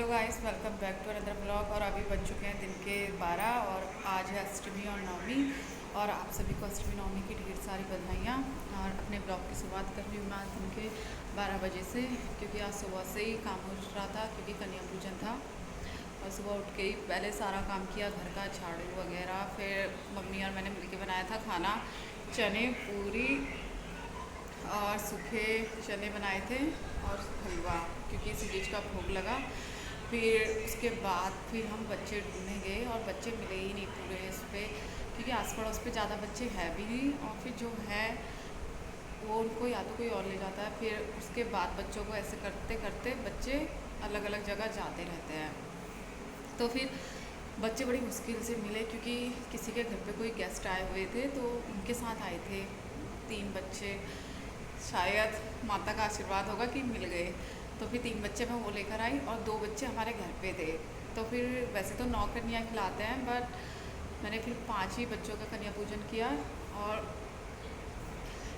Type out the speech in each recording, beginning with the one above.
Hello guys, welcome back to another blog. और अभी बज चुके हैं दिन के 12 और आज है अष्टमी और नवमी। और आप सभी को अष्टमी नवमी की ढेर सारी बधाइयाँ। और अपने ब्लॉग की शुरुआत कर रही हूँ मैं आज दिन के 12 बजे से, क्योंकि आज सुबह से ही काम हो रहा था, क्योंकि कन्या पूजन था। और सुबह उठ के ही पहले सारा काम किया, घर का झाड़ू वगैरह। फिर मम्मी और मैंने मिलकर बनाया था खाना, चने, पूरी और सूखे चने बनाए थे और हलवा, क्योंकि इसी चीज़ का भोग लगा। फिर उसके बाद फिर हम बच्चे ढूंढने गए और बच्चे मिले ही नहीं पूरे इस पर, क्योंकि आस पड़ोस पे ज़्यादा बच्चे हैं भी नहीं। और फिर जो है वो उनको या तो कोई और ले जाता है। फिर उसके बाद बच्चों को ऐसे करते करते बच्चे अलग अलग जगह जाते रहते हैं। तो फिर बच्चे बड़ी मुश्किल से मिले, क्योंकि किसी के घर पे कोई गेस्ट आए हुए थे, तो उनके साथ आए थे 3 बच्चे। शायद माता का आशीर्वाद होगा कि मिल गए। तो फिर 3 बच्चे मैं वो लेकर आई और 2 बच्चे हमारे घर पे थे। तो फिर वैसे तो 9 कन्या खिलाते हैं, बट मैंने फिर 5 ही बच्चों का कन्या पूजन किया। और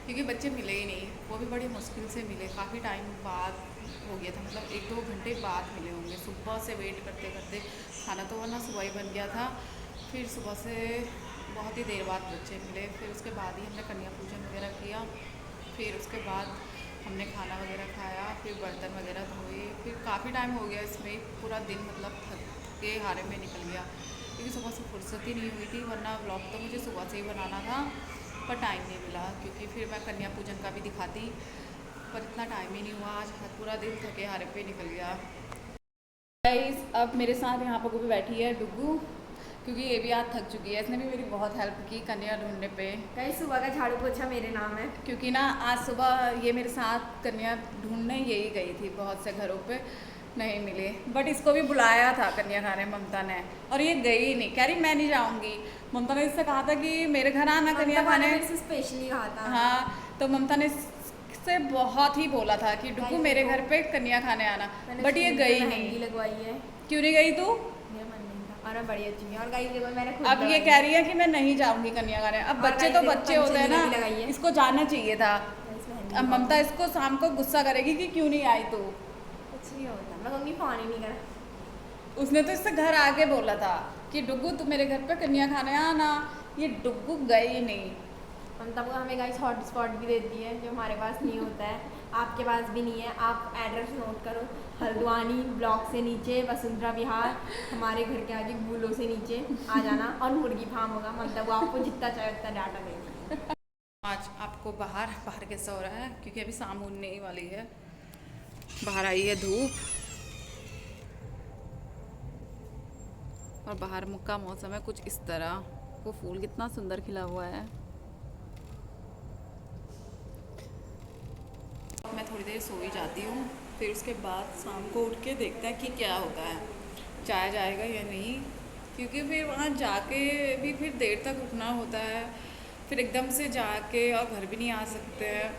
क्योंकि बच्चे मिले ही नहीं, वो भी बड़ी मुश्किल से मिले, काफ़ी टाइम बाद हो गया था, मतलब 1-2 घंटे बाद मिले होंगे। सुबह से वेट करते करते, खाना तो वरना सुबह ही बन गया था। फिर सुबह से बहुत ही देर बाद बच्चे मिले। फिर उसके बाद ही हमने कन्या पूजन वगैरह किया। फिर उसके बाद हमने खाना वगैरह खाया, फिर बर्तन वगैरह धोए। फिर काफ़ी टाइम हो गया इसमें, पूरा दिन मतलब थक के हारे में निकल गया, क्योंकि सुबह से फुर्सत ही नहीं हुई थी। वरना व्लॉग तो मुझे सुबह से ही बनाना था, पर टाइम नहीं मिला, क्योंकि फिर मैं कन्या पूजन का भी दिखाती, पर इतना टाइम ही नहीं हुआ। आज पूरा दिन थके हारे पे निकल गया। गाइस, अब मेरे साथ यहाँ पर भी बैठी है डुगू, क्योंकि ये भी आज थक चुकी है। इसने भी मेरी बहुत हेल्प की कन्या ढूंढने पे। कहीं सुबह का झाड़ू पोछा मेरे नाम है, क्योंकि ना आज सुबह ये मेरे साथ कन्या ढूंढने यही गई थी, बहुत से घरों पे नहीं मिले। बट इसको भी बुलाया था कन्या खाने ममता ने, और ये गई ही नहीं, कह रही मैं नहीं जाऊंगी। ममता ने इससे कहा था कि मेरे घर आना कन्या खाने, स्पेशली कहा था। हाँ, तो ममता ने से बहुत ही बोला था कि डुगू मेरे घर पे कन्या खाने आना, बट ये गई नहीं। लगवाई है। क्यों नहीं गई तू? मेरा मन नहीं था, और मैं बड़ी अच्छी हूँ। और गाइस देखो मैंने खुद अब ये कह रही है कि मैं नहीं जाऊंगी कन्या खाने। अब बच्चे तो बच्चे होते हैं ना, इसको जाना चाहिए था। अब ममता इसको शाम को गुस्सा करेगी कि क्यों नहीं आई तू। कुछ नहीं होता, मैं कहूँगी फोन ही नहीं करा। उसने तो इससे घर आके बोला था कि डुगू तू मेरे घर पे कन्या खाने आना, ये डुगू गई नहीं। ममता को हमें गाइस हॉटस्पॉट भी देती है, जो हमारे पास नहीं होता है, आपके पास भी नहीं है। आप एड्रेस नोट करो, हल्द्वानी ब्लॉक से नीचे वसुंधरा विहार, हमारे घर के आगे गुलों से नीचे आ जाना, और मुर्गी फार्म होगा। ममता को आपको जितना चाहिए उतना डाटा देगी। आज आपको बाहर कैसा हो रहा है, क्योंकि अभी शाम होने ही वाली है। बाहर आई है धूप और बाहर का मौसम है कुछ इस तरह। वो फूल कितना सुंदर खिला हुआ है। मैं थोड़ी देर सो ही जाती हूँ, फिर उसके बाद शाम को उठ के देखते हैं कि क्या होता है, जाया जाएगा या नहीं। क्योंकि फिर वहाँ जाके भी फिर देर तक रुकना होता है, फिर एकदम से जाके और घर भी नहीं आ सकते हैं।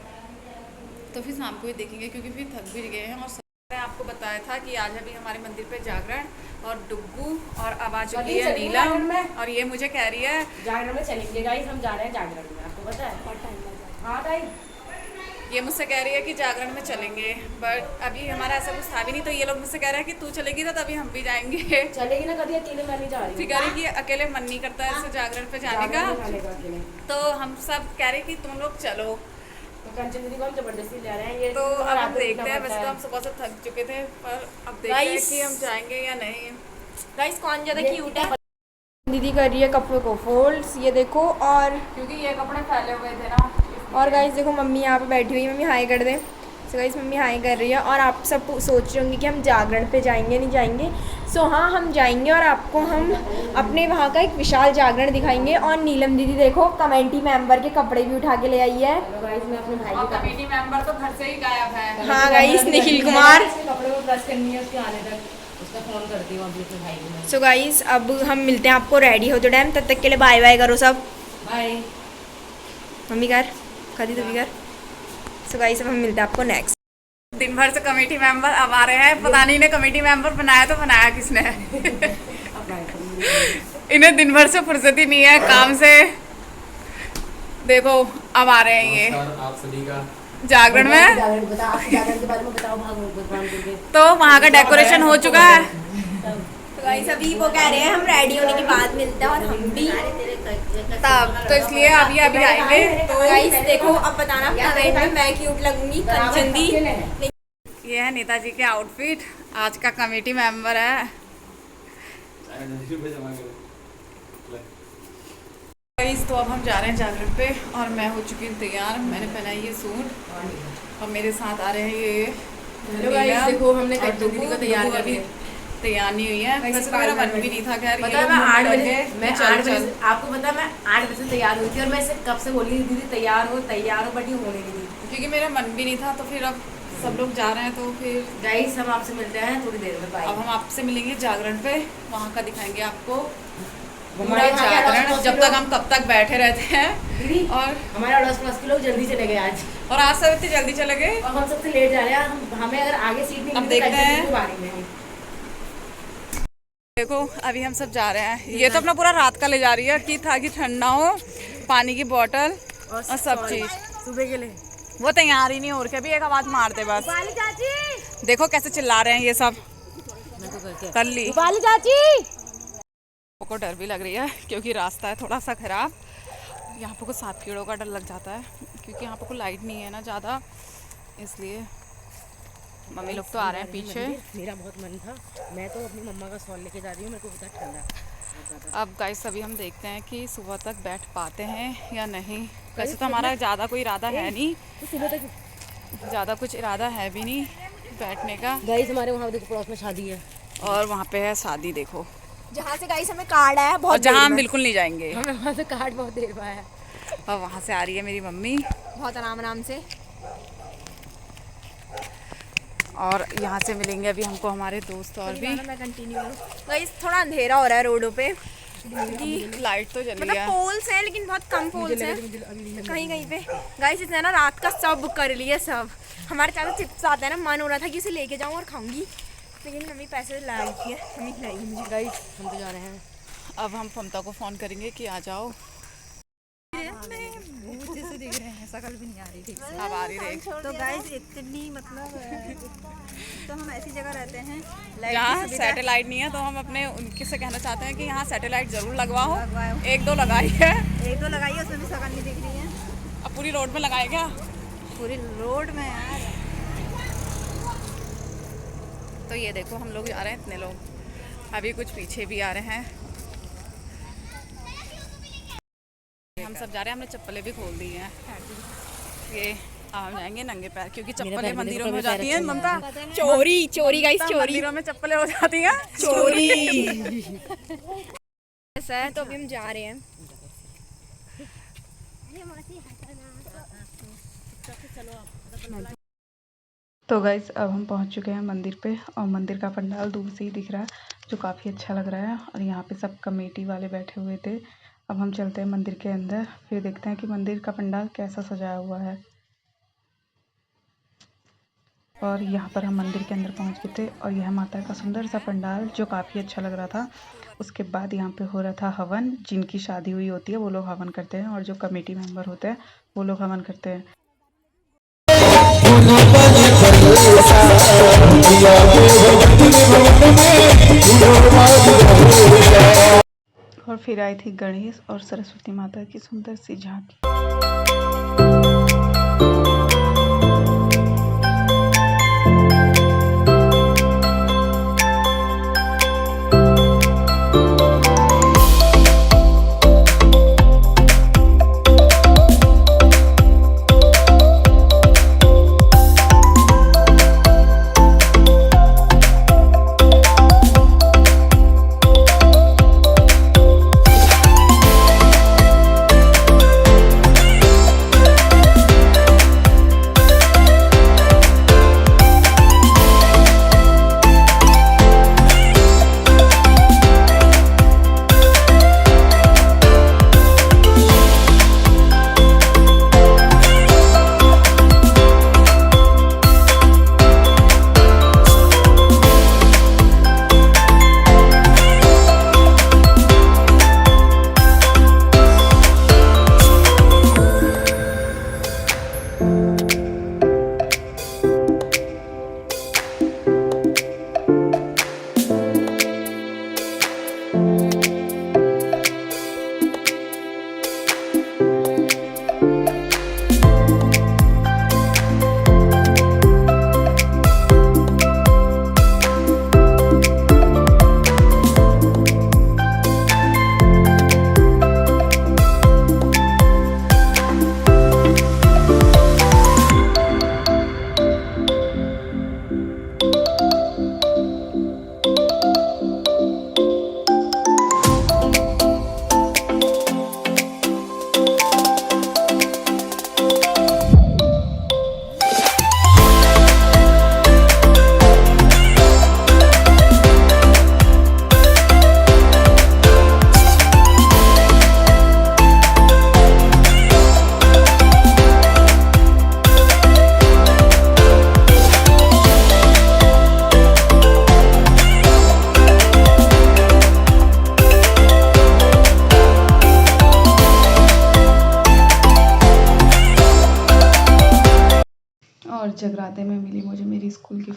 तो फिर शाम को ही देखेंगे, क्योंकि फिर थक भी गए हैं। और मैंने आपको बताया था कि आज अभी हमारे मंदिर पे जागरण, और डुग्गू और अब आ चुकी है नीलम, और ये मुझे कह रही है जागरण में चलेंगे गाइस, हम जा रहे हैं जागरण में, आपको पता है। बहुत टाइम लगा। हाँ गाइस, ये मुझसे कह रही है कि जागरण में चलेंगे, बट अभी हमारा ऐसा कुछ था भी नहीं। तो ये लोग मुझसे कह रहे हैं कि तू चलेगी तो तभी हम भी जाएंगे। चलेगी ना, कभी अकेले मैं नहीं जा रही। फिर कह रही कि अकेले मन नहीं करता है ऐसे जागरण पे जाने का। तो हम सब कह रहे कि तुम लोग चलो, तो कंचन दीदी को हम जबरदस्ती ले रहे हैं। ये तो अब हम देखते हैं। वैसे तो हम सुबह से थक चुके थे, पर अब देखते हैं कि हम जाएंगे या नहीं। गाइस कौन ज्यादा क्यूट है। दीदी कर रही है कपड़ों को फोल्ड्स, ये देखो। और क्योंकि ये कपड़े फैले हुए थे ना। और गाइस देखो मम्मी यहाँ पे बैठी हुई है, मम्मी हाई कर दे। सो गाइस मम्मी हाई कर रही है, और आप सब सोच रहे होंगे कि हम जागरण पे जाएंगे नहीं जाएंगे। सो हाँ, हम जाएंगे, और आपको हम अपने वहाँ का एक विशाल जागरण दिखाएंगे। और नीलम दीदी देखो कमेटी मेंबर के कपड़े भी उठा के ले आई है। गाइस मैं अपने भाई के कमेटी मेंबर तो घर से ही गायब है। हाँ गाइस, निखिल कुमार। कपड़े को प्रेस करनी है, उसके आने तक उसका फोन करती हूँ अभी अपने भाई को। सो गाइस अब हम मिलते हैं आपको रेडी होते टाइम, तब तक के लिए बाय बाय करो सब। बाय मम्मी कर खाती तो भी कर। सो गाइस अब हम मिलते हैं आपको नेक्स्ट। दिन भर से कमेटी मेंबर अब आ रहे हैं, पता नहीं इन्हें कमेटी मेंबर बनाया तो बनाया किसने। इन्हें दिन भर से फुर्सत ही नहीं है काम से। देखो अब आ रहे हैं ये आप सभी का जागरण में। जागरण के बारे में बताओ, भागवत भगवान के। तो वहाँ का डेकोरेशन हो चुका है। गाइस अभी वो कह रहे हैं हम रेडी होने के बाद मिलते हैं और हम भी तब तो इसलिए अभी आएंगे। तो गाइस देखो अब बताना कमेंट में मैं क्यूट लगूंगी कंचन दी। ये है नेताजी के आउटफिट, आज का कमेटी मेंबर है। गाइस तो अब हम जा रहे हैं जागरण पे और मैं हो चुकी हूँ तैयार। मैंने पहना है ये सूट और मेरे साथ आ रहे हैं ये हेलो गाइस देखो हमने कंचन दीदी को तैयार कर दिया। तैयार नहीं हुई है, वैसे तो मेरा मन भी नहीं था। खैर पता है मैं 8 बजे आपको पता है मैं 8 बजे से तैयार हुई थी और मैं इसे कब से बोली दीदी तैयार हो बट ये होने नहीं दी क्योंकि मेरा मन भी नहीं था। तो फिर अब सब लोग जा रहे हैं तो फिर गाइस हम आपसे मिलते हैं थोड़ी देर में। अब हम आपसे मिलेंगे जागरण पे, वहाँ का दिखाएंगे आपको हमारे पूरा जागरण, जब तक हम तब तक बैठे रहते हैं। और हमारे अड़ोस के लोग जल्दी चले गए आज और आज सब इतनी जल्दी चले गए और हम सबसे लेट जा रहे हैं। हमें अगर आगे सीट नहीं अब मिली तो देखते हैं। कंचन बारी में देखो अभी हम सब जा रहे हैं। ये तो अपना पूरा रात का ले जा रही है कि ताकि ठंडा हो, पानी की बोतल और सब चीज सुबह के लिए। वो तैयार ही नहीं हो रही, भी एक आवाज मार दे बस। चाची देखो कैसे चिल्ला रहे हैं ये सब। कर ली चाची को डर भी लग रही है क्योंकि रास्ता है थोड़ा सा खराब। यहाँ पे कुछ सांप कीड़ों का डर लग जाता है क्योंकि यहाँ पे कोई लाइट नहीं है ना ज़्यादा, इसलिए मम्मी लोग तो आ रहे हैं पीछे। मेरा बहुत मन था, मैं तो अपनी मम्मा का शॉल लेके जा रही हूँ, मेरे को बहुत ठंडा। अब गाइस अभी हम देखते हैं कि सुबह तक बैठ पाते हैं या नहीं। वैसे तो हमारा ज़्यादा कोई इरादा है नहीं, ज़्यादा कुछ इरादा है भी नहीं बैठने का। गाइस हमारे वहाँ देखो पड़ोस में शादी है और वहाँ पे है शादी, देखो जहाँ से गाइस हमें कार्ड आया बहुत, और जहाँ हम बिल्कुल नहीं जाएंगे। हमें वहाँ से कार्ड बहुत देर में आया और वहाँ से आ रही है मेरी मम्मी बहुत आराम से। और यहाँ से मिलेंगे अभी हमको हमारे दोस्त और भी। मैं कंटिन्यू गाइस थोड़ा अंधेरा हो रहा है रोडों पे, लाइट तो जली मतलब है। पोल्स हैं लेकिन बहुत कम पोल्स हैं कहीं कहीं पे। गाइस इसने ना रात का सब बुक कर लिया सब। हमारे चाचा चिप्स आते हैं ना, मन हो रहा था कि उसे लेके जाऊँ और खाऊंगी, लेकिन मम्मी पैसे लाई है, मम्मी खिलाई मुझे। गाइस हम तो जा रहे हैं। अब हम ममता को फ़ोन करेंगे कि आ जाओ। जैसे दिख रहे हैं, शकल भी नहीं आ रही ठीक से। अब आ रही देख। तो गाइस इतनी मतलब तो हम ऐसी जगह रहते हैं जहाँ सैटेलाइट नहीं है, तो हम अपने उनके से कहना चाहते हैं कि यहाँ सैटेलाइट जरूर लगवाओ। 1-2 लगाई है, 1-2 लगाइए, उसमें भी शकल नहीं दिख रही है। अब पूरी रोड में लगाए क्या? पूरी रोड में यार। तो ये देखो हम लोग जा रहे हैं, इतने लोग, अभी कुछ पीछे भी आ रहे हैं। हम सब जा रहे हैं, हमने चप्पलें भी खोल दी हैं। ये हम जाएंगे नंगे पैर क्योंकि चप्पलें मंदिरों में हो जाती हैं ममता। चोरी गाइस चोरी मंदिरों में चप्पलें हो जाती हैं चोरी। ऐसा है तो अभी हम जा रहे हैं। तो गाइस अब हम पहुंच चुके हैं मंदिर पे और मंदिर का पंडाल दूर से ही दिख रहा है जो काफ़ी अच्छा लग रहा है। और यहाँ पे सब कमेटी वाले बैठे हुए थे। अब हम चलते हैं मंदिर के अंदर, फिर देखते हैं कि मंदिर का पंडाल कैसा सजाया हुआ है। और यहाँ पर हम मंदिर के अंदर पहुँच गए थे और यह माता का सुंदर सा पंडाल जो काफ़ी अच्छा लग रहा था। उसके बाद यहाँ पे हो रहा था हवन। जिनकी शादी हुई होती है वो लोग हवन करते हैं और जो कमेटी मेंबर होते हैं वो लोग हवन करते हैं। और फिर आई थी गणेश और सरस्वती माता की सुंदर सी झांकी।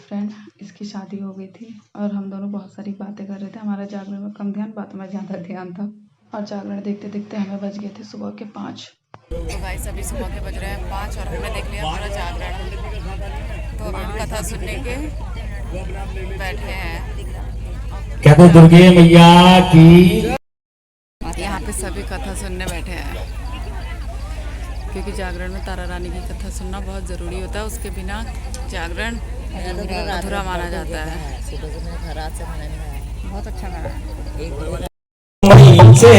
फ्रेंड, इसकी शादी हो गई थी और हम दोनों बहुत सारी बातें कर रहे थे। हमारा जागरण में कम ध्यान, बातों में ज़्यादा ध्यान था और जागरण देखते देखते हमें बज गए थे सुबह के 5। तो गाइस अभी सुबह के बज रहे हैं 5 और हमने देख लिया पूरा जागरण। तो अभी हम कथा सुनने के बैठे हैं। कहते दुर्गे मैया की। यहाँ पे सभी कथा सुनने बैठे हैं क्योंकि जागरण में तारा रानी की कथा सुनना बहुत ज़रूरी होता है। उसके बिना जागरण अधूरा माना जाता है। बहुत अच्छा गाना मई से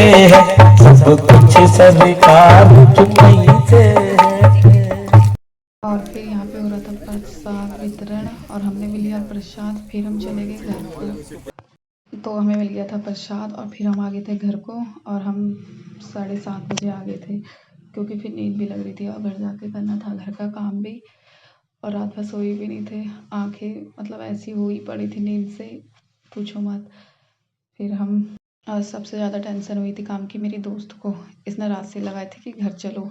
सब कुछ स्वीकार मई से। और फिर यहाँ पे हो रहा था प्रसाद वितरण और हमने भी लिया प्रसाद। फिर हम चले गए घर को। तो हमें मिल गया था प्रसाद और फिर हम आ गए थे घर को और हम 7:30 बजे आ गए थे क्योंकि फिर नींद भी लग रही थी और घर जाके करना था घर का काम भी। और रात भर सोए भी नहीं थे, आंखें मतलब ऐसी हुई पड़ी थी नींद से, पूछो मत। फिर हम सबसे ज़्यादा टेंशन हुई थी काम की मेरी दोस्त को। इसने रात से लगाए थे कि घर चलो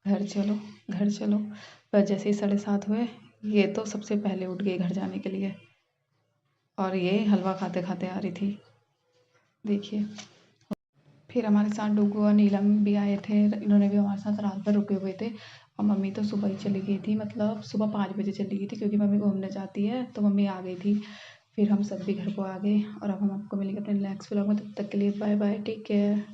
घर चलो घर चलो, पर जैसे ही 7:30 हुए ये तो सबसे पहले उठ गई घर जाने के लिए और ये हलवा खाते खाते आ रही थी, देखिए। फिर हमारे साथ डुगू और नीलम भी आए थे, इन्होंने भी हमारे साथ रात भर रुके हुए थे। और मम्मी तो सुबह ही चली गई थी, मतलब सुबह 5 बजे चली गई थी क्योंकि मम्मी घूमने जाती है, तो मम्मी आ गई थी। फिर हम सब भी घर को आ गए और अब हम आपको मिलेंगे अपने नेक्स्ट व्लॉग में। तब तक के लिए बाय बाय, टेक केयर।